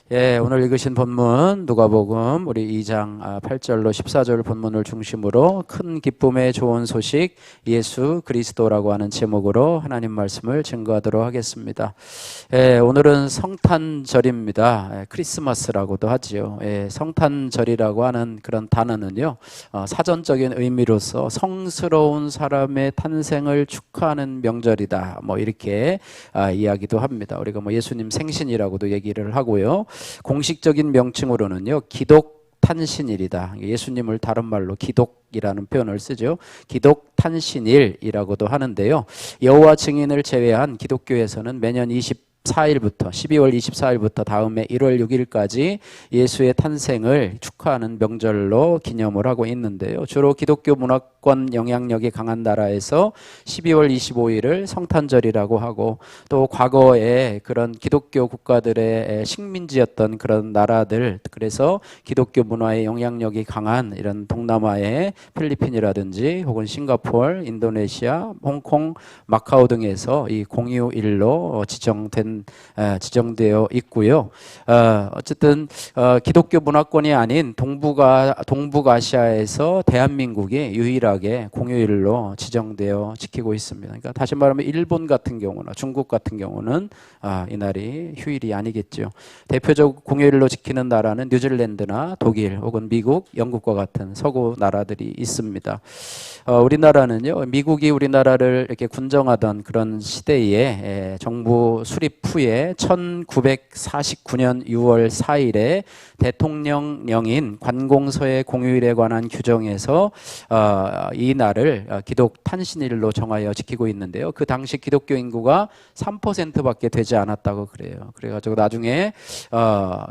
오늘 읽으신 본문 누가복음 우리 2장 8절로 14절 본문을 중심으로 큰 기쁨의 좋은 소식 예수 그리스도라고 하는 제목으로 하나님 말씀을 증거하도록 하겠습니다. 오늘은 성탄절입니다. 크리스마스라고도 하지요. 성탄절이라고 하는 그런 단어는요, 사전적인 의미로서 성스러운 사람의 탄생을 축하하는 명절이다, 뭐 이렇게 이야기도 합니다. 우리가 뭐 예수님 생신이라고도 얘기를 하고요. 공식적인 명칭으로는요, 기독 탄신일이다. 예수님을 다른 말로 기독이라는 표현을 쓰죠. 기독 탄신일이라고도 하는데요. 여호와 증인을 제외한 기독교에서는 매년 12월 24일부터 다음해 1월 6일까지 예수의 탄생을 축하하는 명절로 기념을 하고 있는데요. 주로 기독교 문화권 영향력이 강한 나라에서 12월 25일을 성탄절이라고 하고, 또 과거에 그런 기독교 국가들의 식민지였던 그런 나라들, 그래서 기독교 문화의 영향력이 강한 이런 동남아의 필리핀이라든지 혹은 싱가포르, 인도네시아, 홍콩, 마카오 등에서 이 공휴일로 지정되어 있고요. 어쨌든 기독교 문화권이 아닌 동북아시아에서 대한민국이 유일하게 공휴일로 지정되어 지키고 있습니다. 그러니까 다시 말하면 일본 같은 경우나 중국 같은 경우는 이날이 휴일이 아니겠죠. 대표적 공휴일로 지키는 나라는 뉴질랜드나 독일 혹은 미국, 영국과 같은 서구 나라들이 있습니다. 우리나라는요, 미국이 우리나라를 이렇게 군정하던 그런 시대에 정부 수립 후에 1949년 6월 4일에 대통령령인 관공서의 공휴일에 관한 규정에서 이 날을 기독 탄신일로 정하여 지키고 있는데요. 그 당시 기독교 인구가 3%밖에 되지 않았다고 그래요. 그래가지고 나중에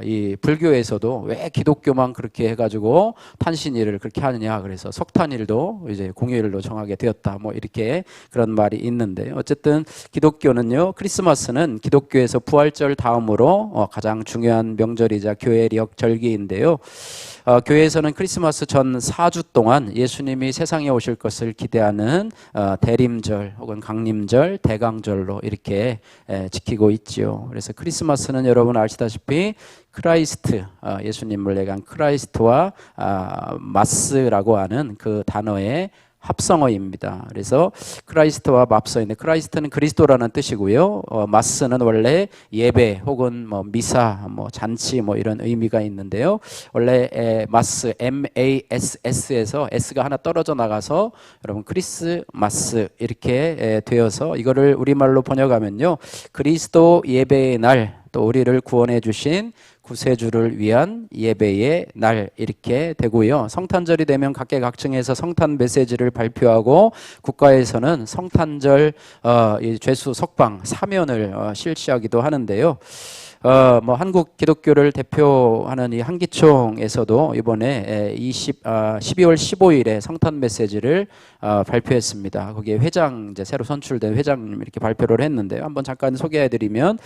이 불교에서도 왜 기독교만 그렇게 해가지고 탄신일을 그렇게 하느냐, 그래서 석탄일도 이제 공휴일로 정하게 되었다, 뭐 이렇게 그런 말이 있는데, 어쨌든 기독교는요, 크리스마스는 기독교에서 부활절 다음으로 가장 중요한 명절이자 교회력 절기인데요. 교회에서는 크리스마스 전 4주 동안 예수님이 세상에 오실 것을 기대하는 대림절 혹은 강림절, 대강절로 이렇게 지키고 있지요. 그래서 크리스마스는 여러분 아시다시피 크라이스트, 예수님을 얘기한 크라이스트와 마스라고 하는 그 단어의 합성어입니다. 그래서 크라이스트와 맞서있는데, 크라이스트는 그리스도라는 뜻이고요. 마스는 원래 예배 혹은 뭐 미사, 뭐 잔치, 뭐 이런 의미가 있는데요. 원래 마스, MASS에서 S가 하나 떨어져 나가서 여러분 크리스마스 이렇게 되어서, 이거를 우리말로 번역하면요, 그리스도 예배의 날, 또 우리를 구원해 주신 구세주를 위한 예배의 날 이렇게 되고요. 성탄절이 되면 각계각층에서 성탄 메시지를 발표하고, 국가에서는 성탄절 죄수 석방 사면을 실시하기도 하는데요. 뭐 한국 기독교를 대표하는 이 한기총에서도 이번에 12월 15일에 성탄 메시지를 발표했습니다. 거기에 회장, 이제 새로 선출된 회장님 이렇게 발표를 했는데요. 한번 잠깐 소개해드리면,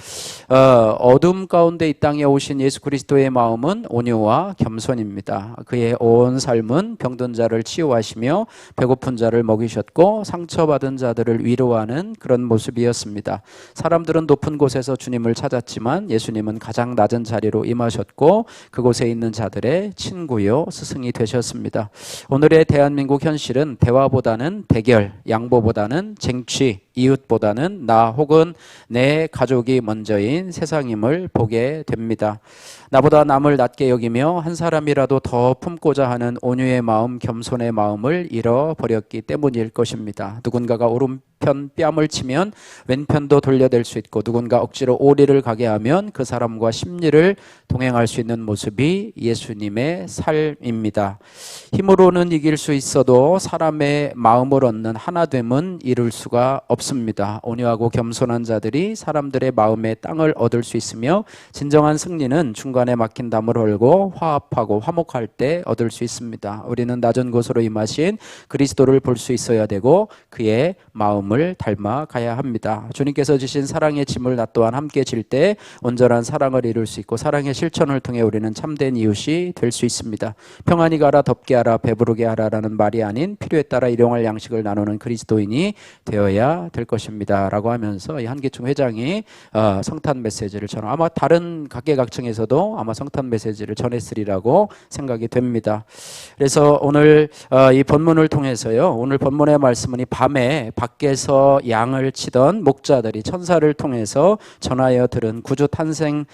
어둠 가운데 이 땅에 오신 예수 그리스도의 마음은 온유와 겸손입니다. 그의 온 삶은 병든 자를 치유하시며 배고픈 자를 먹이셨고 상처받은 자들을 위로하는 그런 모습이었습니다. 사람들은 높은 곳에서 주님을 찾았지만 예수님은 가장 낮은 자리로 임하셨고 그곳에 있는 자들의 친구요 스승이 되셨습니다. 오늘의 대한민국 현실은 대화보다는 대결, 양보보다는 쟁취, 이웃보다는 나 혹은 내 가족이 먼저인 세상임을 보게 됩니다. 나보다 남을 낮게 여기며 한 사람이라도 더 품고자 하는 온유의 마음, 겸손의 마음을 잃어버렸기 때문일 것입니다. 누군가가 오른편 뺨을 치면 왼편도 돌려댈 수 있고, 누군가 억지로 오리를 가게 하면 그 사람과 심리를 동행할 수 있는 모습이 예수님의 삶입니다. 힘으로는 이길 수 있어도 사람의 마음을 얻는 하나됨은 이룰 수가 없습니다. 온유하고 겸손한 자들이 사람들의 마음의 땅을 얻을 수 있으며, 진정한 승리는 중간에 막힌 담을 헐고 화합하고 화목할 때 얻을 수 있습니다. 우리는 낮은 곳으로 임하신 그리스도를 볼 수 있어야 되고, 그의 마음을 마음을 닮아가야 합니다. 주님께서 주신 사랑의 짐을 나 또한 함께 질 때 온전한 사랑을 이룰 수 있고 사랑의 실천을 통해 우리는 참된 이웃이 될 수 있습니다. 평안히 가라, 덥게 하라, 배부르게 하라라는 말이 아닌 필요에 따라 일용할 양식을 나누는 그리스도인이 되어야 될 것입니다 라고 하면서 이 한기총 회장이 성탄 메시지를 아마 다른 각계각층에서도 아마 성탄 메시지를 전했으리라고 생각이 됩니다. 그래서 오늘 이 본문을 통해서요, 오늘 본문의 말씀은 이 밤에 밖에서 양을 치던 목자들이 천사를 통해서 전하여 들은 구주 탄생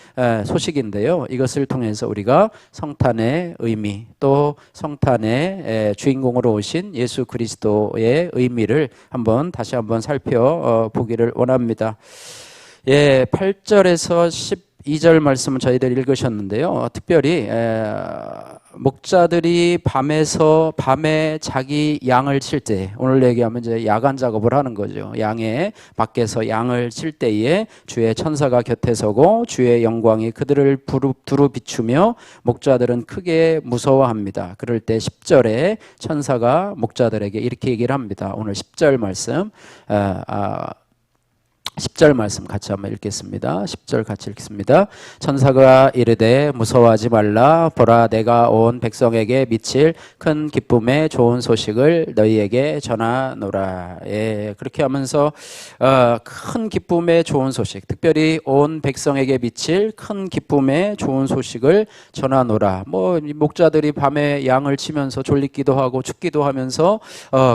소식인데요, 이것을 통해서 우리가 성탄의 의미, 또 성탄의 주인공으로 오신 예수 그리스도의 의미를 다시 한번 살펴보기를 원합니다. 8절에서 12절 말씀을 저희들 읽으셨는데요, 특별히 목자들이 밤에 자기 양을 칠 때, 오늘 얘기하면 이제 야간 작업을 하는 거죠. 밖에서 양을 칠 때에 주의 천사가 곁에 서고 주의 영광이 그들을 두루 비추며 목자들은 크게 무서워합니다. 그럴 때 10절에 천사가 목자들에게 이렇게 얘기를 합니다. 오늘 10절 말씀 10절 말씀 같이 한번 읽겠습니다. 10절 같이 읽습니다. 천사가 이르되 무서워하지 말라. 보라, 내가 온 백성에게 미칠 큰 기쁨의 좋은 소식을 너희에게 전하노라. 그렇게 하면서 큰 기쁨의 좋은 소식, 특별히 온 백성에게 미칠 큰 기쁨의 좋은 소식을 전하노라. 목자들이 밤에 양을 치면서 졸리기도 하고 춥기도 하면서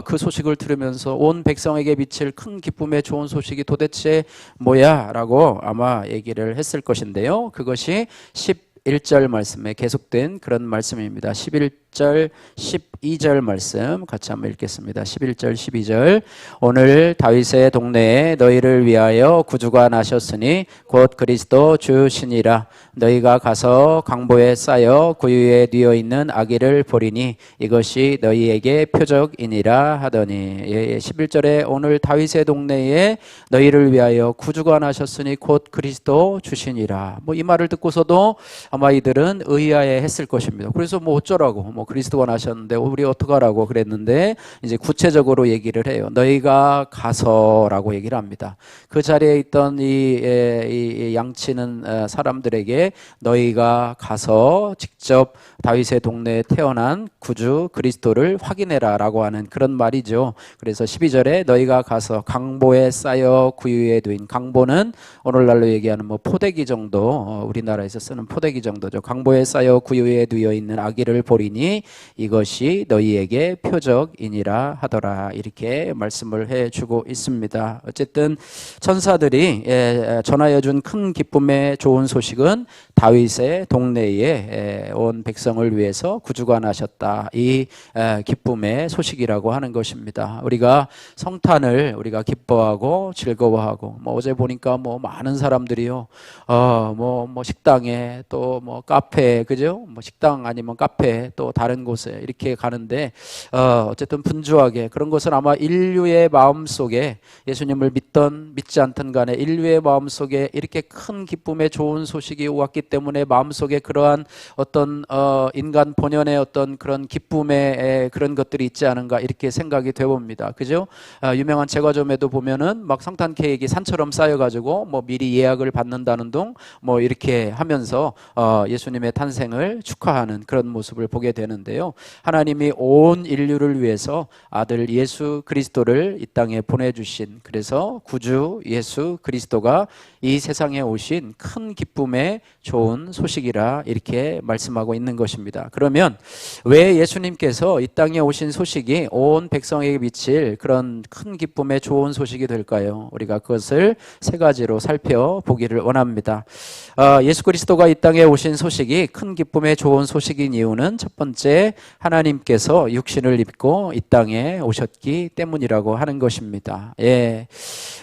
그 소식을 들으면서 온 백성에게 미칠 큰 기쁨의 좋은 소식이 도대체 뭐야? 라고 아마 얘기를 했을 것인데요, 그것이 11절 말씀에 계속된 그런 말씀입니다. 11절 12절 말씀 같이 한번 읽겠습니다. 11절 12절 오늘 다윗의 동네에 너희를 위하여 구주가 나셨으니 곧 그리스도 주시니라. 너희가 가서 강보에 쌓여 구유에 뉘어 있는 아기를 보리니 이것이 너희에게 표적이니라 하더니, 11절에 오늘 다윗의 동네에 너희를 위하여 구주가 나셨으니 곧 그리스도 주시니라. 이 말을 듣고서도 아마 이들은 의아해 했을 것입니다. 그래서 어쩌라고, 그리스도가 나셨는데 우리 어떡하라고 그랬는데, 이제 구체적으로 얘기를 해요. 너희가 가서라고 얘기를 합니다. 그 자리에 있던 이 양치는 사람들에게 너희가 가서 직접 다윗의 동네에 태어난 구주 그리스도를 확인해라 라고 하는 그런 말이죠. 그래서 12절에 너희가 가서 강보에 쌓여 구유에 두인, 강보는 오늘날로 얘기하는 포대기 정도, 우리나라에서 쓰는 포대기 정도죠. 강보에 쌓여 구유에 누워 있는 아기를 보리니 이것이 너희에게 표적이니라 하더라. 이렇게 말씀을 해주고 있습니다. 어쨌든 천사들이 전하여 준 큰 기쁨의 좋은 소식은 다윗의 동네에 온 백성을 위해서 구주가 나셨다, 이 기쁨의 소식이라고 하는 것입니다. 우리가 성탄을 우리가 기뻐하고 즐거워하고, 어제 보니까 많은 사람들이요, 식당에 또 카페, 그죠? 식당 아니면 카페 또 다른 곳에 이렇게 가는데, 어쨌든 분주하게 그런 것은 아마 인류의 마음 속에, 예수님을 믿지 않던 간에 인류의 마음 속에 이렇게 큰 기쁨의 좋은 소식이 왔기 때문에 마음속에 그러한 어떤 인간 본연의 어떤 그런 기쁨의 그런 것들이 있지 않은가, 이렇게 생각이 되봅니다. 그죠? 유명한 제과점에도 보면은 성탄 케이크 산처럼 쌓여가지고 미리 예약을 받는다는 둥 이렇게 하면서 예수님의 탄생을 축하하는 그런 모습을 보게 되는데요, 하나님이 온 인류를 위해서 아들 예수 그리스도를 이 땅에 보내주신, 그래서 구주 예수 그리스도가 이 세상에 오신 큰 기쁨의 좋은 소식이라 이렇게 말씀하고 있는 것입니다. 그러면 왜 예수님께서 이 땅에 오신 소식이 온 백성에게 미칠 그런 큰 기쁨의 좋은 소식이 될까요? 우리가 그것을 세 가지로 살펴보기를 원합니다. 예수 그리스도가 이 땅에 오신 소식이 큰 기쁨의 좋은 소식인 이유는 첫 번째, 하나님께서 육신을 입고 이 땅에 오셨기 때문이라고 하는 것입니다.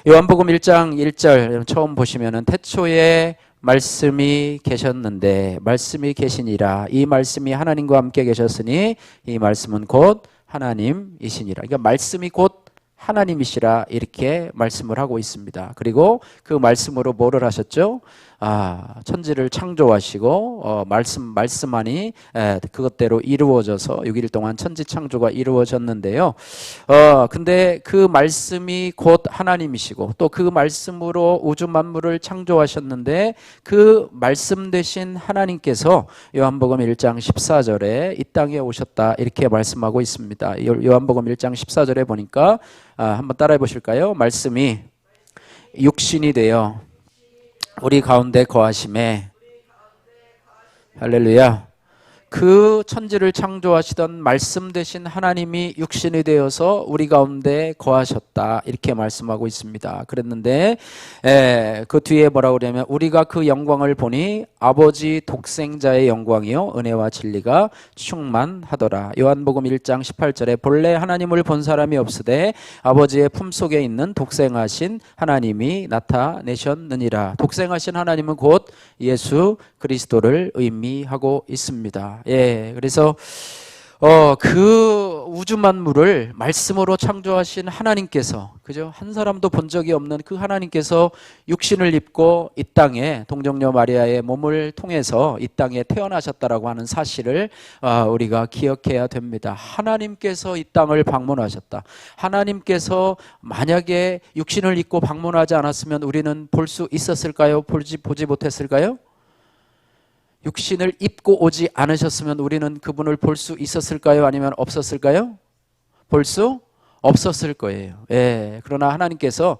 요한복음 1장 1절 처음 보시면은 태초에 말씀이 계셨는데 말씀이 계시니라. 이 말씀이 하나님과 함께 계셨으니 이 말씀은 곧 하나님이시니라. 그러니까 말씀이 곧 하나님이시라 이렇게 말씀을 하고 있습니다. 그리고 그 말씀으로 뭐를 하셨죠? 천지를 창조하시고 말씀만이 그것대로 이루어져서 6일 동안 천지 창조가 이루어졌는데요. 근데 그 말씀이 곧 하나님이시고 또 그 말씀으로 우주 만물을 창조하셨는데 그 말씀 되신 하나님께서 요한복음 1장 14절에 이 땅에 오셨다 이렇게 말씀하고 있습니다. 요한복음 1장 14절에 보니까 한번 따라해 보실까요? 말씀이 육신이 되어 우리 가운데 거하심에 할렐루야. 그 천지를 창조하시던 말씀 되신 하나님이 육신이 되어서 우리 가운데 거하셨다 이렇게 말씀하고 있습니다. 그랬는데 그 뒤에 뭐라고 그러냐면 우리가 그 영광을 보니 아버지 독생자의 영광이요 은혜와 진리가 충만하더라. 요한복음 1장 18절에 본래 하나님을 본 사람이 없으되 아버지의 품속에 있는 독생하신 하나님이 나타내셨느니라. 독생하신 하나님은 곧 예수 그리스도를 의미하고 있습니다. 그래서 그 우주 만물을 말씀으로 창조하신 하나님께서, 그죠? 한 사람도 본 적이 없는 그 하나님께서 육신을 입고 이 땅에 동정녀 마리아의 몸을 통해서 이 땅에 태어나셨다라고 하는 사실을 우리가 기억해야 됩니다. 하나님께서 이 땅을 방문하셨다. 하나님께서 만약에 육신을 입고 방문하지 않았으면 우리는 볼 수 있었을까요? 보지 못했을까요? 육신을 입고 오지 않으셨으면 우리는 그분을 볼 수 있었을까요? 아니면 없었을까요? 볼 수 없었을 거예요. 그러나 하나님께서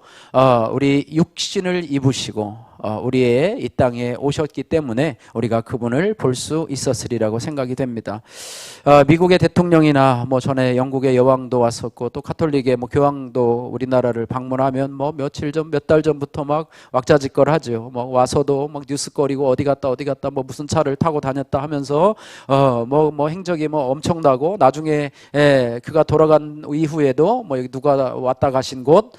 우리 육신을 입으시고 우리의 이 땅에 오셨기 때문에 우리가 그분을 볼 수 있었으리라고 생각이 됩니다. 미국의 대통령이나 전에 영국의 여왕도 왔었고 또 가톨릭의 교황도 우리나라를 방문하면 며칠 전, 몇 달 전부터 막 왁자지껄하죠. 와서도 뉴스거리고 어디 갔다 무슨 차를 타고 다녔다 하면서 행적이 엄청나고 나중에 그가 돌아간 이후에도 누가 왔다 가신 곳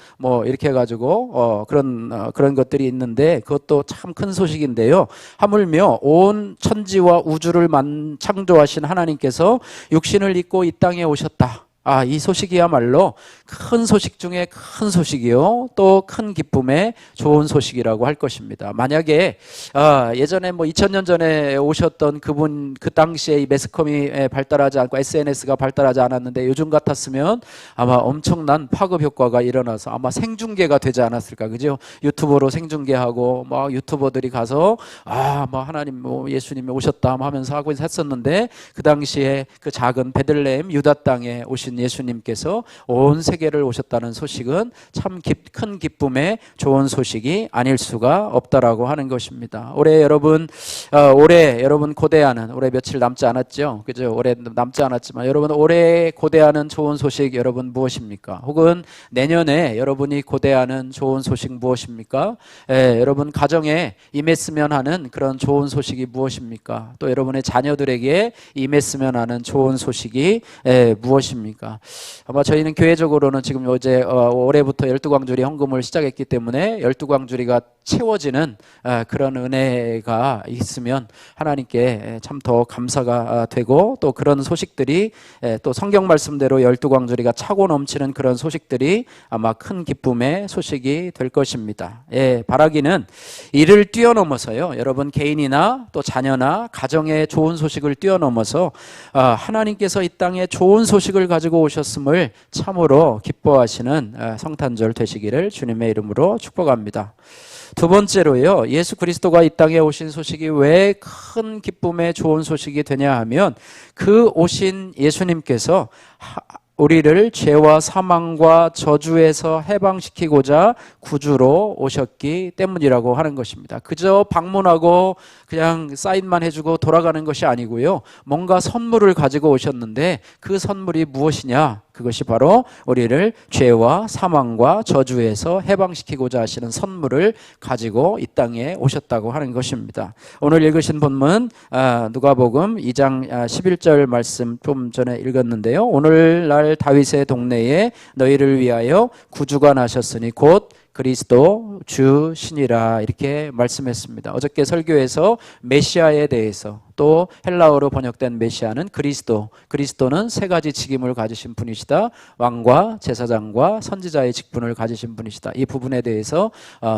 이렇게 해가지고 그런 것들이 있는데 그것도 참 큰 소식인데요. 하물며 온 천지와 우주를 창조하신 하나님께서 육신을 입고 이 땅에 오셨다. 이 소식이야말로 큰 소식 중에 큰 소식이요. 또 큰 기쁨의 좋은 소식이라고 할 것입니다. 만약에 예전에 2000년 전에 오셨던 그분, 그 당시에 이 매스컴이 발달하지 않고 SNS가 발달하지 않았는데 요즘 같았으면 아마 엄청난 파급 효과가 일어나서 아마 생중계가 되지 않았을까, 그죠? 유튜브로 생중계하고 유튜버들이 가서 하나님 예수님이 오셨다 하면서 하고 했었는데 그 당시에 그 작은 베들레헴 유다 땅에 오신 예수님께서 온 세계를 오셨다는 소식은 참 큰 기쁨의 좋은 소식이 아닐 수가 없다라고 하는 것입니다. 올해 여러분 고대하는, 올해 며칠 남지 않았죠? 그죠? 올해 남지 않았지만 여러분 올해 고대하는 좋은 소식 여러분 무엇입니까? 혹은 내년에 여러분이 고대하는 좋은 소식 무엇입니까? 여러분 가정에 임했으면 하는 그런 좋은 소식이 무엇입니까? 또 여러분의 자녀들에게 임했으면 하는 좋은 소식이 무엇입니까? 아마 저희는 교회적으로는 지금 어제 올해부터 12광주리 헌금을 시작했기 때문에 12광주리가 채워지는 그런 은혜가 있으면 하나님께 참 더 감사가 되고 또 그런 소식들이 또 성경 말씀대로 12광주리가 차고 넘치는 그런 소식들이 아마 큰 기쁨의 소식이 될 것입니다. 바라기는 이를 뛰어넘어서요. 여러분 개인이나 또 자녀나 가정의 좋은 소식을 뛰어넘어서 하나님께서 이 땅에 좋은 소식을 가지고 오셨음을 참으로 기뻐하시는 성탄절 되시기를 주님의 이름으로 축복합니다. 두 번째로요, 예수 그리스도가 이 땅에 오신 소식이 왜 큰 기쁨의 좋은 소식이 되냐 하면 그 오신 예수님께서 우리를 죄와 사망과 저주에서 해방시키고자 구주로 오셨기 때문이라고 하는 것입니다. 그저 방문하고 그냥 사인만 해주고 돌아가는 것이 아니고요. 뭔가 선물을 가지고 오셨는데 그 선물이 무엇이냐? 그것이 바로 우리를 죄와 사망과 저주에서 해방시키고자 하시는 선물을 가지고 이 땅에 오셨다고 하는 것입니다. 오늘 읽으신 본문 누가복음 2장 11절 말씀 좀 전에 읽었는데요. 오늘날 다윗의 동네에 너희를 위하여 구주가 나셨으니 곧 그리스도 주시니라 이렇게 말씀했습니다. 어저께 설교에서 메시아에 대해서 또 헬라어로 번역된 메시아는 그리스도. 그리스도는 세 가지 직임을 가지신 분이시다. 왕과 제사장과 선지자의 직분을 가지신 분이시다. 이 부분에 대해서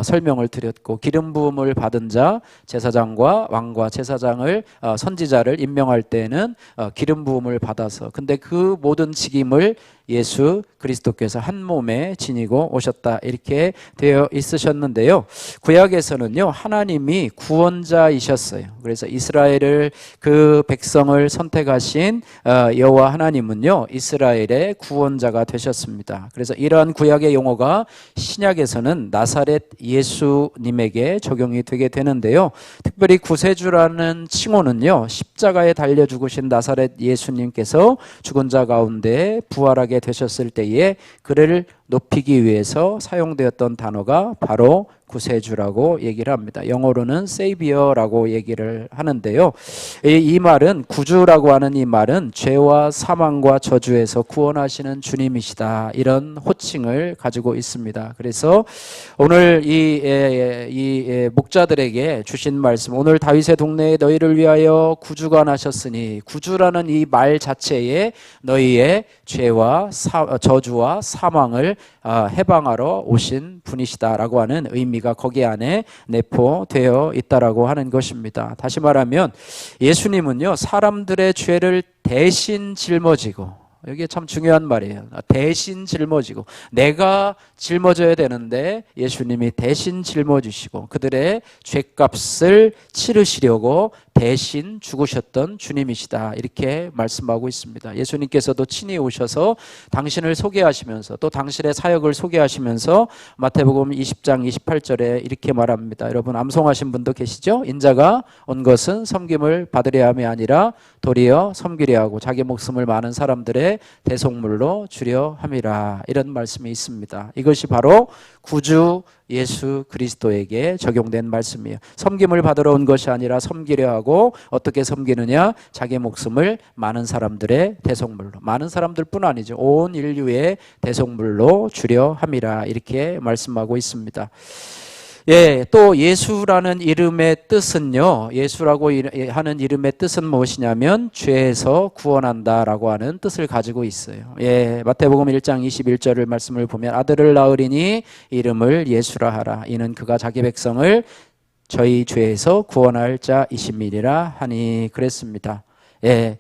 설명을 드렸고, 기름 부음을 받은 자, 제사장과 왕과 제사장을 선지자를 임명할 때에는 기름 부음을 받아서, 근데 그 모든 직임을 예수 그리스도께서 한 몸에 지니고 오셨다, 이렇게 되어 있으셨는데요. 구약에서는요, 하나님이 구원자이셨어요. 그래서 이스라엘을, 그 백성을 선택하신 여호와 하나님은요, 이스라엘의 구원자가 되셨습니다. 그래서 이러한 구약의 용어가 신약에서는 나사렛 예수님에게 적용이 되게 되는데요. 특별히 구세주라는 칭호는요, 십자가에 달려 죽으신 나사렛 예수님께서 죽은 자 가운데 부활하게 되셨을 때에 그를 높이기 위해서 사용되었던 단어가 바로 구세주라고 얘기를 합니다. 영어로는 Savior라고 얘기를 하는데요. 이 말은, 구주라고 하는 이 말은 죄와 사망과 저주에서 구원하시는 주님이시다, 이런 호칭을 가지고 있습니다. 그래서 오늘 이 목자들에게 주신 말씀, 오늘 다윗의 동네에 너희를 위하여 구주가 나셨으니, 구주라는 이 말 자체에 너희의 죄와 저주와 사망을 해방하러 오신 분이시다라고 하는 의미가 거기 안에 내포되어 있다라고 하는 것입니다. 다시 말하면 예수님은요, 사람들의 죄를 대신 짊어지고, 이게 참 중요한 말이에요. 대신 짊어지고, 내가 짊어져야 되는데 예수님이 대신 짊어지시고 그들의 죄값을 치르시려고 대신 죽으셨던 주님이시다, 이렇게 말씀하고 있습니다. 예수님께서도 친히 오셔서 당신을 소개하시면서, 또 당신의 사역을 소개하시면서 마태복음 20장 28절에 이렇게 말합니다. 여러분 암송하신 분도 계시죠? 인자가 온 것은 섬김을 받으려 함이 아니라 도리어 섬기려 하고 자기 목숨을 많은 사람들의 대속물로 주려 함이라, 이런 말씀이 있습니다. 이것이 바로 구주 예수 그리스도에게 적용된 말씀이에요. 섬김을 받으러 온 것이 아니라 섬기려 하고, 어떻게 섬기느냐? 자기 목숨을 많은 사람들의 대속물로, 많은 사람들뿐 아니죠, 온 인류의 대속물로 주려 함이라, 이렇게 말씀하고 있습니다. 예, 또 예수라는 이름의 뜻은요, 예수라고 하는 이름의 뜻은 무엇이냐면 죄에서 구원한다라고 하는 뜻을 가지고 있어요. 예, 마태복음 1장 21절을 말씀을 보면 아들을 낳으리니 이름을 예수라 하라. 이는 그가 자기 백성을 저희 죄에서 구원할 자이심이니라 하니, 그랬습니다. 예,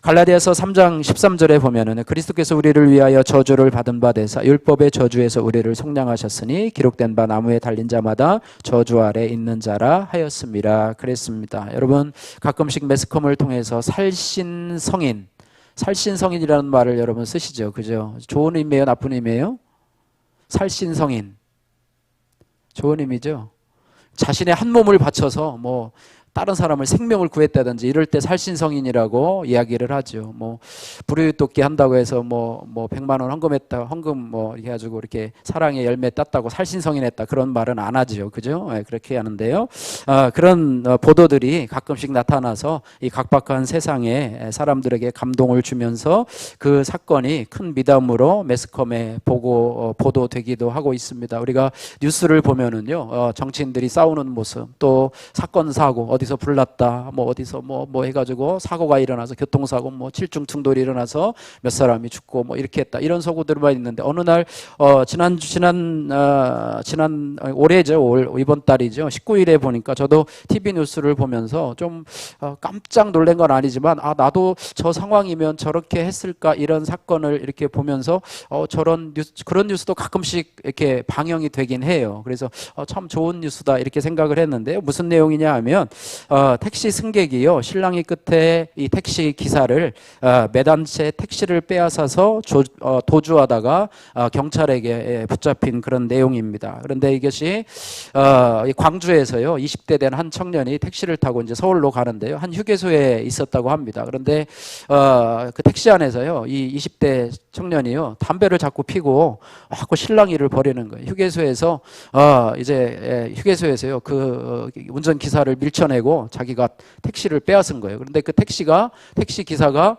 갈라디아서 3장 13절에 보면은 그리스도께서 우리를 위하여 저주를 받은 바 되사 율법의 저주에서 우리를 속량하셨으니 기록된 바 나무에 달린 자마다 저주 아래 있는 자라 하였습니다, 그랬습니다. 여러분 가끔씩 매스컴을 통해서 살신성인, 살신성인이라는 말을 여러분 쓰시죠, 그죠? 좋은 의미예요, 나쁜 의미예요? 살신성인, 좋은 의미죠. 자신의 한 몸을 바쳐서 뭐 다른 사람을 생명을 구했다든지 이럴 때 살신성인이라고 이야기를 하죠. 뭐 불우유돕기 한다고 해서 뭐 100만 원 헌금했다, 헌금 뭐 이렇게 해가지고 이렇게 사랑의 열매 땄다고 살신성인했다, 그런 말은 안 하죠, 그죠? 네, 그렇게 하는데요. 그런 보도들이 가끔씩 나타나서 이 각박한 세상에 사람들에게 감동을 주면서 그 사건이 큰 미담으로 매스컴에 보도되기도 하고 있습니다. 우리가 뉴스를 보면은요, 정치인들이 싸우는 모습, 또 사건 사고, 어디서 불났다, 뭐 어디서 뭐 해가지고 사고가 일어나서 교통사고, 뭐 칠중 충돌이 일어나서 몇 사람이 죽고 뭐 이렇게 했다, 이런 소고들만 있는데, 어느 날 지난 올해죠, 이번 달이죠, 19일에 보니까 저도 TV 뉴스를 보면서 좀 깜짝 놀란 건 아니지만, 나도 저 상황이면 저렇게 했을까, 이런 사건을 이렇게 보면서 그런 뉴스도 가끔씩 이렇게 방영이 되긴 해요. 그래서 참 좋은 뉴스다, 이렇게 생각을 했는데요. 무슨 내용이냐 하면 택시 승객이요, 신랑이 끝에 이 택시 기사를 매단체 택시를 빼앗아서 도주하다가 경찰에게 붙잡힌 그런 내용입니다. 그런데 이것이 광주에서요, 20대 된 한 청년이 택시를 타고 이제 서울로 가는데요, 한 휴게소에 있었다고 합니다. 그런데 그 택시 안에서요, 이 20대 청년이요, 담배를 자꾸 피고 자꾸 실랑이를 벌이는 거예요. 휴게소에서요, 그 운전 기사를 밀쳐내고 내고 자기가 택시를 빼앗은 거예요. 그런데 그 택시 기사가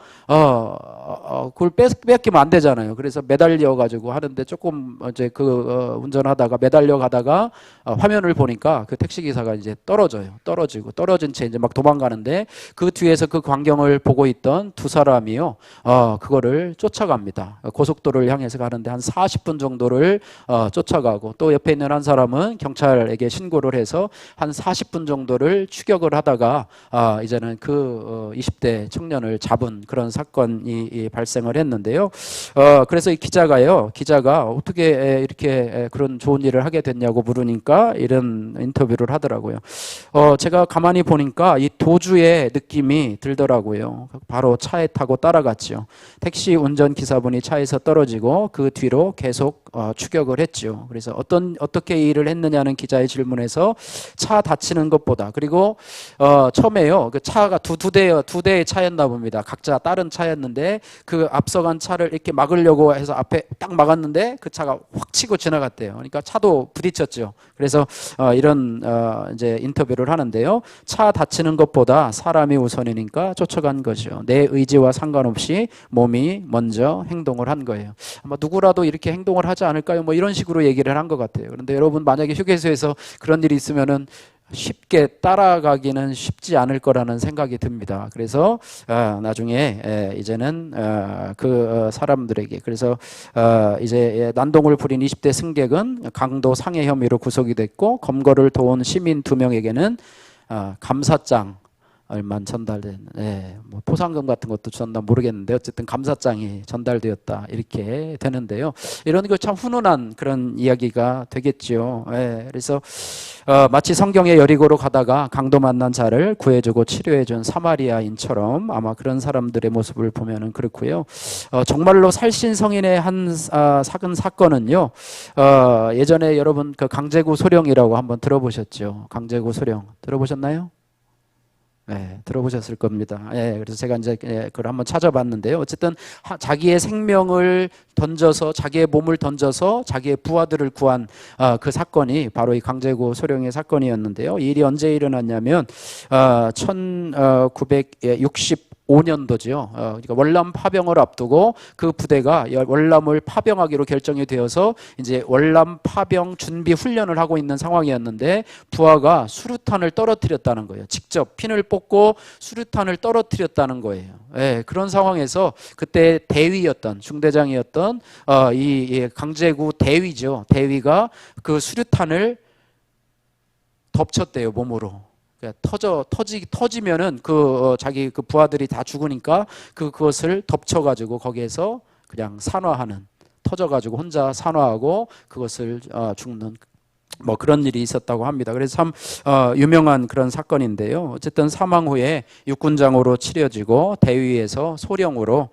그걸 뺏기면 안 되잖아요. 그래서 매달려 가지고 하는데 조금 이제 운전하다가 매달려 가다가 화면을 보니까 그 택시 기사가 이제 떨어진 채 이제 막 도망가는데 그 뒤에서 그 광경을 보고 있던 두 사람이요, 그거를 쫓아갑니다. 고속도로를 향해서 가는데 한 40분 정도를 쫓아가고, 또 옆에 있는 한 사람은 경찰에게 신고를 해서 한 40분 정도를 추격을 하다가 이제는 그 20대 청년을 잡은 그런 사건이 발생을 했는데요. 그래서 이 기자가 어떻게 이렇게 그런 좋은 일을 하게 됐냐고 물으니까 이런 인터뷰를 하더라고요. 제가 가만히 보니까 이 도주의 느낌이 들더라고요. 바로 차에 타고 따라갔죠. 택시 운전 기사분이 차에서 떨어지고 그 뒤로 계속 추격을 했죠. 그래서 어떻게 일을 했느냐는 기자의 질문에서 차 다치는 것보다, 그리고 처음에요, 그 차가 두 대의 차였나 봅니다. 각자 다른 차였는데 그 앞서간 차를 이렇게 막으려고 해서 앞에 딱 막았는데 그 차가 확 치고 지나갔대요. 그러니까 차도 부딪혔죠. 그래서 이런 이제 인터뷰를 하는데요. 차 다치는 것보다 사람이 우선이니까 쫓아간 거죠. 내 의지와 상관없이 몸이 먼저 행동을 한 거예요. 아마 누구라도 이렇게 행동을 하지 않을까요? 뭐 이런 식으로 얘기를 한 것 같아요. 그런데 여러분, 만약에 휴게소에서 그런 일이 있으면은 쉽게 따라가기는 쉽지 않을 거라는 생각이 듭니다. 그래서 나중에 이제는 그 사람들에게, 그래서 이제 난동을 부린 20대 승객은 강도 상해 혐의로 구속이 됐고, 검거를 도운 시민 2명에게는 감사장 얼만 전달된, 뭐 포상금 같은 것도 줬나 모르겠는데 어쨌든 감사장이 전달되었다, 이렇게 되는데요. 이런 거 참 훈훈한 그런 이야기가 되겠죠. 그래서 마치 성경의 여리고로 가다가 강도 만난 자를 구해주고 치료해준 사마리아인처럼 아마 그런 사람들의 모습을 보면은 그렇고요. 정말로 살신성인의 한 사건은요, 예전에 여러분 그 강제구 소령이라고 한번 들어보셨죠? 강제구 소령 들어보셨나요? 네, 들어보셨을 겁니다. 그래서 제가 이제 그걸 한번 찾아봤는데요. 어쨌든 자기의 생명을 던져서, 자기의 몸을 던져서 자기의 부하들을 구한 그 사건이 바로 이 강제구 소령의 사건이었는데요. 이 일이 언제 일어났냐면 1965년도죠. 그러니까 월남 파병을 앞두고 그 부대가 월남을 파병하기로 결정이 되어서 이제 월남 파병 준비 훈련을 하고 있는 상황이었는데, 부하가 수류탄을 떨어뜨렸다는 거예요. 직접 핀을 뽑고 수류탄을 떨어뜨렸다는 거예요. 그런 상황에서 그때 대위였던, 중대장이었던 이 강제구 대위죠. 대위가 그 수류탄을 덮쳤대요, 몸으로. 터지면은 자기 그 부하들이 다 죽으니까 그것을 덮쳐가지고 거기에서 그냥 산화하는, 터져가지고 혼자 산화하고 그것을 죽는, 뭐 그런 일이 있었다고 합니다. 그래서 참 유명한 그런 사건인데요. 어쨌든 사망 후에 육군장으로 치려지고 대위에서 소령으로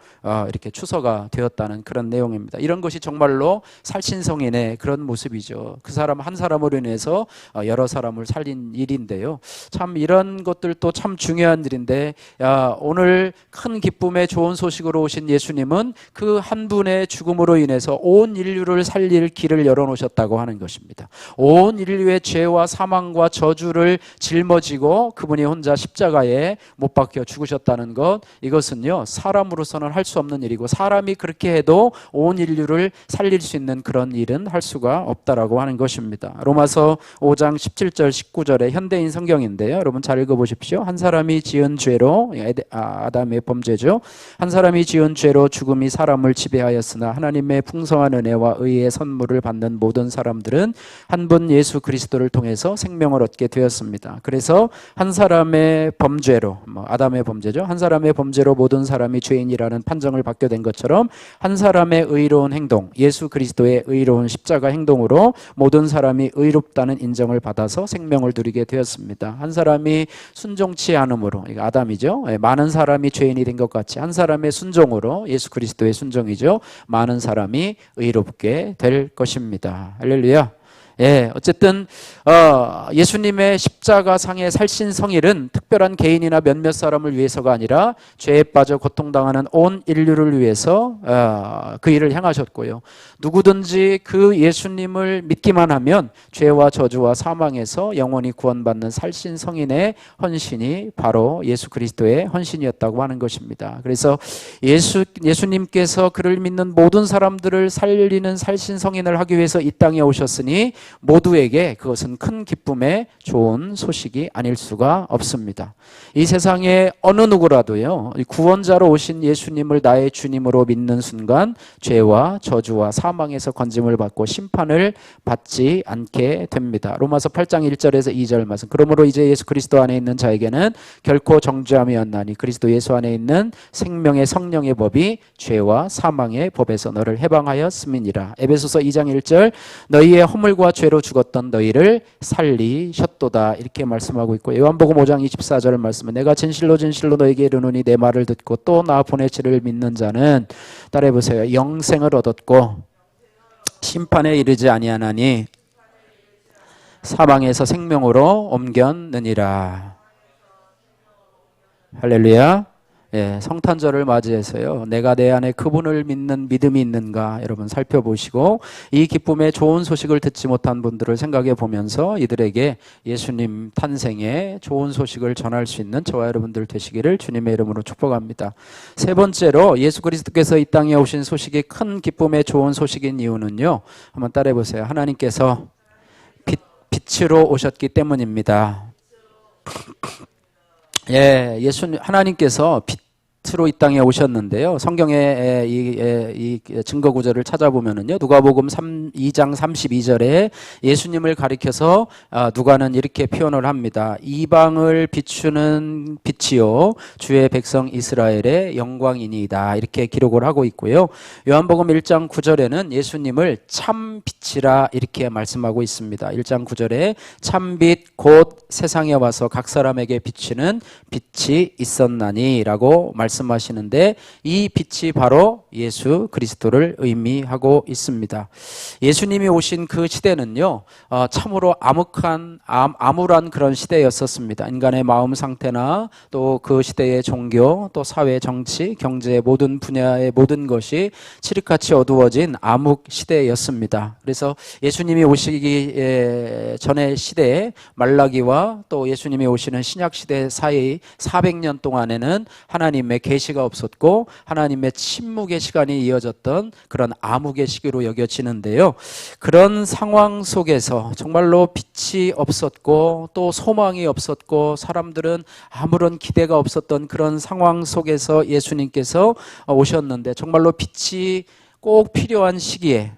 이렇게 추서가 되었다는 그런 내용입니다. 이런 것이 정말로 살신성인의 그런 모습이죠. 그 사람 한 사람으로 인해서 여러 사람을 살린 일인데요. 참 이런 것들도 참 중요한 일인데, 오늘 큰 기쁨의 좋은 소식으로 오신 예수님은 그 한 분의 죽음으로 인해서 온 인류를 살릴 길을 열어놓으셨다고 하는 것입니다. 온 인류의 죄와 사망과 저주를 짊어지고 그분이 혼자 십자가에 못 박혀 죽으셨다는 것, 이것은요 사람으로서는 할 수 없는 일이고, 사람이 그렇게 해도 온 인류를 살릴 수 있는 그런 일은 할 수가 없다라고 하는 것입니다. 로마서 5장 17절 19절의 현대인 성경인데요. 여러분 잘 읽어보십시오. 한 사람이 지은 죄로, 아담의 범죄죠. 한 사람이 지은 죄로 죽음이 사람을 지배하였으나 하나님의 풍성한 은혜와 의의 선물을 받는 모든 사람들은 한 분 예수 그리스도를 통해서 생명을 얻게 되었습니다. 그래서 한 사람의 범죄로, 아담의 범죄죠. 한 사람의 범죄로 모든 사람이 죄인이라는 판정을 받게 된 것처럼, 한 사람의 의로운 행동, 예수 그리스도의 의로운 십자가 행동으로 모든 사람이 의롭다는 인정을 받아서 생명을 누리게 되었습니다. 한 사람이 순종치 않음으로, 이거 아담이죠. 많은 사람이 죄인이 된 것 같이 한 사람의 순종으로, 예수 그리스도의 순종이죠, 많은 사람이 의롭게 될 것입니다. 할렐루야. 예, 어쨌든 예수님의 십자가상의 살신성일은 특별한 개인이나 몇몇 사람을 위해서가 아니라 죄에 빠져 고통당하는 온 인류를 위해서 그 일을 행하셨고요. 누구든지 그 예수님을 믿기만 하면 죄와 저주와 사망에서 영원히 구원받는 살신성인의 헌신이 바로 예수 그리스도의 헌신이었다고 하는 것입니다. 그래서 예수님께서 그를 믿는 모든 사람들을 살리는 살신성인을 하기 위해서 이 땅에 오셨으니 모두에게 그것은 큰 기쁨의 좋은 소식이 아닐 수가 없습니다. 이 세상에 어느 누구라도요, 구원자로 오신 예수님을 나의 주님으로 믿는 순간 죄와 저주와 사망에서 건짐을 받고 심판을 받지 않게 됩니다. 로마서 8장 1절에서 2절 말씀. 그러므로 이제 예수 그리스도 안에 있는 자에게는 결코 정죄함이 없나니 그리스도 예수 안에 있는 생명의 성령의 법이 죄와 사망의 법에서 너를 해방하였음이니라. 에베소서 2장 1절 너희의 허물과 죄로 죽었던 너희를 살리셨도다 이렇게 말씀하고 있고, 요한복음 5장 24절 말씀은 내가 진실로 진실로 너희에게 이르노니 내 말을 듣고 또 나 보내시를 믿는 자는 따라해보세요. 영생을 얻었고 심판에 이르지 아니하나니 사망에서 생명으로 옮겼느니라. 할렐루야. 예, 성탄절을 맞이해서요, 내가 내 안에 그분을 믿는 믿음이 있는가 여러분 살펴보시고, 이 기쁨의 좋은 소식을 듣지 못한 분들을 생각해 보면서 이들에게 예수님 탄생의 좋은 소식을 전할 수 있는 저와 여러분들 되시기를 주님의 이름으로 축복합니다. 세 번째로 예수 그리스도께서 이 땅에 오신 소식이 큰 기쁨의 좋은 소식인 이유는요, 한번 따라해 보세요. 하나님께서 빛으로 오셨기 때문입니다. 예, 하나님께서 빛으로 이 땅에 오셨는데요. 성경의 이 증거 구절을 찾아보면은요, 누가복음 2장 32절에 예수님을 가리켜서 누가는 이렇게 표현을 합니다. 이방을 비추는 빛이요 주의 백성 이스라엘의 영광이니이다 이렇게 기록을 하고 있고요. 요한복음 1장 9절에는 예수님을 참 빛이라 이렇게 말씀하고 있습니다. 1장 9절에 참빛 곧 세상에 와서 각 사람에게 비치는 빛이 있었나니 라고 말씀하시는데, 이 빛이 바로 예수 그리스도를 의미하고 있습니다. 예수님이 오신 그 시대는요, 참으로 암울한 그런 시대였었습니다. 인간의 마음 상태나 또 그 시대의 종교, 또 사회, 정치, 경제 모든 분야의 모든 것이 칠흑같이 어두워진 암흑 시대였습니다. 그래서 예수님이 오시기 전의 시대에 말라기와 또 예수님이 오시는 신약 시대 사이 400년 동안에는 하나님의 계시가 없었고 하나님의 침묵의 시간이 이어졌던 그런 암흑의 시기로 여겨지는데요. 그런 상황 속에서 정말로 빛이 없었고 또 소망이 없었고 사람들은 아무런 기대가 없었던 그런 상황 속에서 예수님께서 오셨는데, 정말로 빛이 꼭 필요한 시기에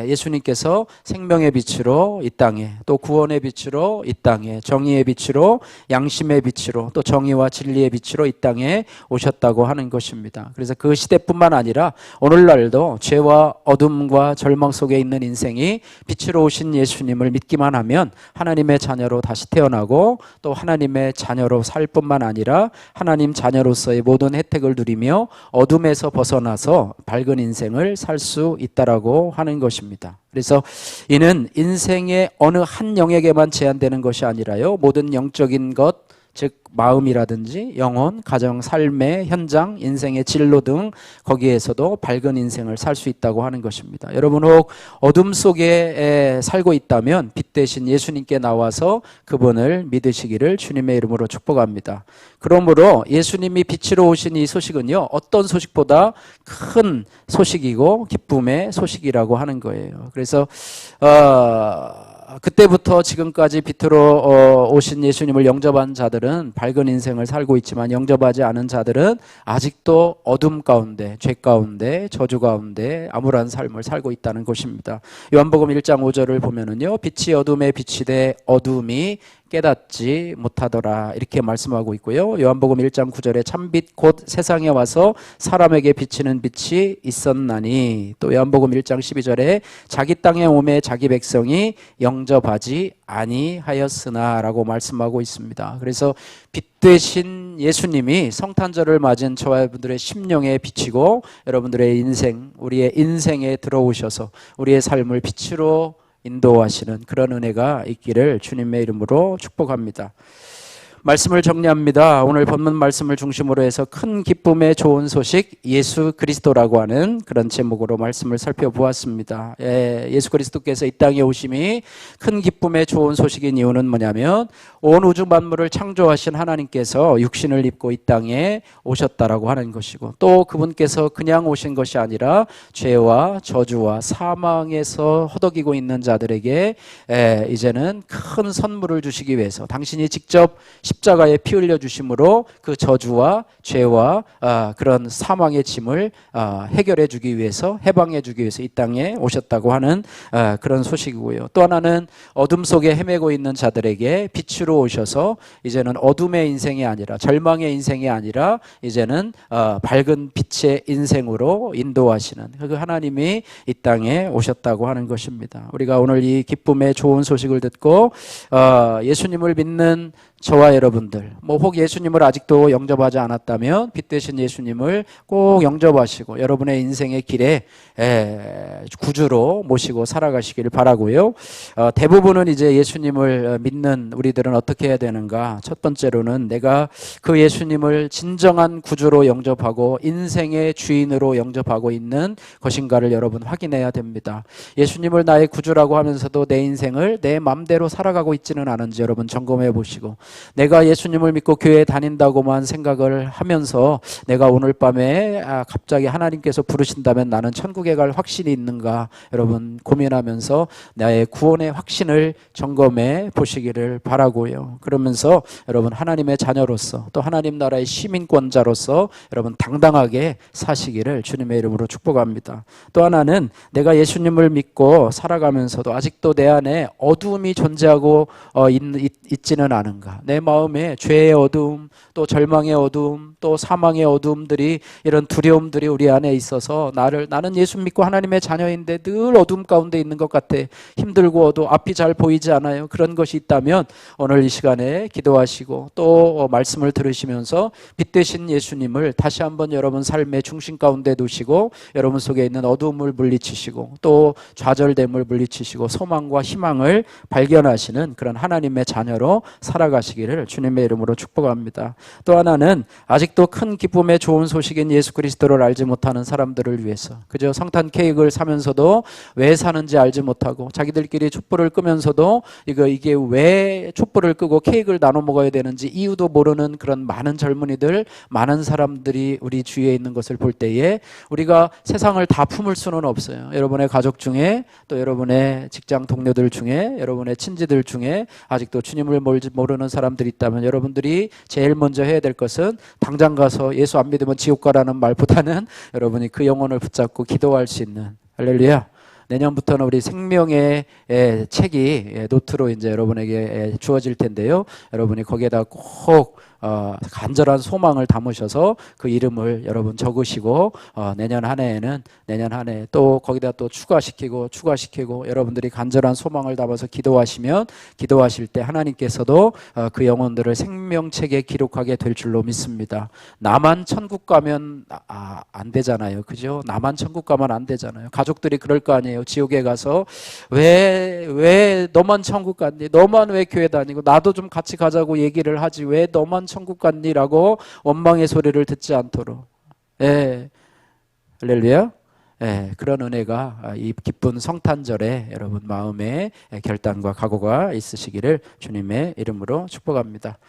예수님께서 생명의 빛으로 이 땅에, 또 구원의 빛으로 이 땅에, 정의의 빛으로, 양심의 빛으로, 또 정의와 진리의 빛으로 이 땅에 오셨다고 하는 것입니다. 그래서 그 시대뿐만 아니라 오늘날도 죄와 어둠과 절망 속에 있는 인생이 빛으로 오신 예수님을 믿기만 하면 하나님의 자녀로 다시 태어나고 또 하나님의 자녀로 살 뿐만 아니라 하나님 자녀로서의 모든 혜택을 누리며 어둠에서 벗어나서 밝은 인생을 살 수 있다라고 하는 것입니다. 그래서 이는 인생의 어느 한 영역에만 제한되는 것이 아니라요, 모든 영적인 것, 즉 마음이라든지 영혼, 가정, 삶의 현장, 인생의 진로 등 거기에서도 밝은 인생을 살 수 있다고 하는 것입니다. 여러분 혹 어둠 속에 살고 있다면 빛 대신 예수님께 나와서 그분을 믿으시기를 주님의 이름으로 축복합니다. 그러므로 예수님이 빛으로 오신 이 소식은요, 어떤 소식보다 큰 소식이고 기쁨의 소식이라고 하는 거예요. 그래서 그때부터 지금까지 빛으로 오신 예수님을 영접한 자들은 밝은 인생을 살고 있지만, 영접하지 않은 자들은 아직도 어둠 가운데, 죄 가운데, 저주 가운데 암울한 삶을 살고 있다는 것입니다. 요한복음 1장 5절을 보면은요, 빛이 어둠에 비치되 어둠이 깨닫지 못하더라 이렇게 말씀하고 있고요. 요한복음 1장 9절에 참빛 곧 세상에 와서 사람에게 비치는 빛이 있었나니, 또 요한복음 1장 12절에 자기 땅에 오매 자기 백성이 영접하지 아니하였으나 라고 말씀하고 있습니다. 그래서 빛 대신 예수님이 성탄절을 맞은 저와 여러분들의 심령에 비치고 여러분들의 인생, 우리의 인생에 들어오셔서 우리의 삶을 빛으로 인도하시는 그런 은혜가 있기를 주님의 이름으로 축복합니다. 말씀을 정리합니다. 오늘 본문 말씀을 중심으로 해서 큰 기쁨의 좋은 소식 예수 그리스도라고 하는 그런 제목으로 말씀을 살펴보았습니다. 예수 그리스도께서 이 땅에 오심이 큰 기쁨의 좋은 소식인 이유는 뭐냐면 온 우주 만물을 창조하신 하나님께서 육신을 입고 이 땅에 오셨다라고 하는 것이고, 또 그분께서 그냥 오신 것이 아니라 죄와 저주와 사망에서 허덕이고 있는 자들에게 이제는 큰 선물을 주시기 위해서 당신이 직접 십자가에 피 흘려 주심으로 그 저주와 죄와 그런 사망의 짐을 해결해 주기 위해서, 해방해 주기 위해서 이 땅에 오셨다고 하는 그런 소식이고요. 또 하나는 어둠 속에 헤매고 있는 자들에게 빛으로 오셔서 이제는 어둠의 인생이 아니라, 절망의 인생이 아니라 이제는 밝은 빛의 인생으로 인도하시는 그 하나님이 이 땅에 오셨다고 하는 것입니다. 우리가 오늘 이 기쁨의 좋은 소식을 듣고 예수님을 믿는 저와 여러분들, 혹 예수님을 아직도 영접하지 않았다면 빛 되신 예수님을 꼭 영접하시고 여러분의 인생의 길에 구주로 모시고 살아가시기를 바라고요. 대부분은 이제 예수님을 믿는 우리들은 어떻게 해야 되는가? 첫 번째로는 내가 그 예수님을 진정한 구주로 영접하고 인생의 주인으로 영접하고 있는 것인가를 여러분 확인해야 됩니다. 예수님을 나의 구주라고 하면서도 내 인생을 내 맘대로 살아가고 있지는 않은지 여러분 점검해 보시고, 내가 예수님을 믿고 교회에 다닌다고만 생각을 하면서 내가 오늘 밤에 갑자기 하나님께서 부르신다면 나는 천국에 갈 확신이 있는가, 여러분 고민하면서 나의 구원의 확신을 점검해 보시기를 바라고요. 그러면서 여러분 하나님의 자녀로서 또 하나님 나라의 시민권자로서 여러분 당당하게 사시기를 주님의 이름으로 축복합니다. 또 하나는 내가 예수님을 믿고 살아가면서도 아직도 내 안에 어두움이 존재하고 있지는 않은가, 내 마음에 죄의 어두움, 또 절망의 어두움, 또 사망의 어두움들이, 이런 두려움들이 우리 안에 있어서 나는 예수 믿고 하나님의 자녀인데 늘 어두움 가운데 있는 것 같아, 힘들고 앞이 잘 보이지 않아요. 그런 것이 있다면 오늘 이 시간에 기도하시고 또 말씀을 들으시면서 빛 되신 예수님을 다시 한번 여러분 삶의 중심 가운데 두시고 여러분 속에 있는 어두움을 물리치시고 또 좌절됨을 물리치시고 소망과 희망을 발견하시는 그런 하나님의 자녀로 살아가시기를 주님의 이름으로 축복합니다. 또 하나는 아직도 큰 기쁨의 좋은 소식인 예수 그리스도를 알지 못하는 사람들을 위해서, 그저 성탄 케이크를 사면서도 왜 사는지 알지 못하고 자기들끼리 촛불을 끄면서도 이게 왜 촛불을 끄고 케이크를 나눠 먹어야 되는지 이유도 모르는 그런 많은 젊은이들, 많은 사람들이 우리 주위에 있는 것을 볼 때에 우리가 세상을 다 품을 수는 없어요. 여러분의 가족 중에, 또 여러분의 직장 동료들 중에, 여러분의 친지들 중에 아직도 주님을 모르는 사람들이 있다면 여러분들이 제일 먼저 해야 될 것은 당장 가서 예수 안 믿으면 지옥 가라는 말보다는 여러분이 그 영혼을 붙잡고 기도할 수 있는, 할렐루야, 내년부터는 우리 생명의 책이 노트로 이제 여러분에게 주어질 텐데요. 여러분이 거기에다 꼭 간절한 소망을 담으셔서 그 이름을 여러분 적으시고 내년 한 해에 또 거기다 또 추가시키고 여러분들이 간절한 소망을 담아서 기도하실 때 하나님께서도 그 영혼들을 생명책에 기록하게 될 줄로 믿습니다. 나만 천국 가면 안 되잖아요. 그죠? 나만 천국 가면 안 되잖아요. 가족들이 그럴 거 아니에요. 지옥에 가서 왜 너만 천국 갔니? 너만 왜 교회 다니고? 나도 좀 같이 가자고 얘기를 하지. 왜 너만 천국 갔니라고 원망의 소리를 듣지 않도록. 할렐루야. 그런 은혜가 이 기쁜 성탄절에 여러분 마음에 결단과 각오가 있으시기를 주님의 이름으로 축복합니다.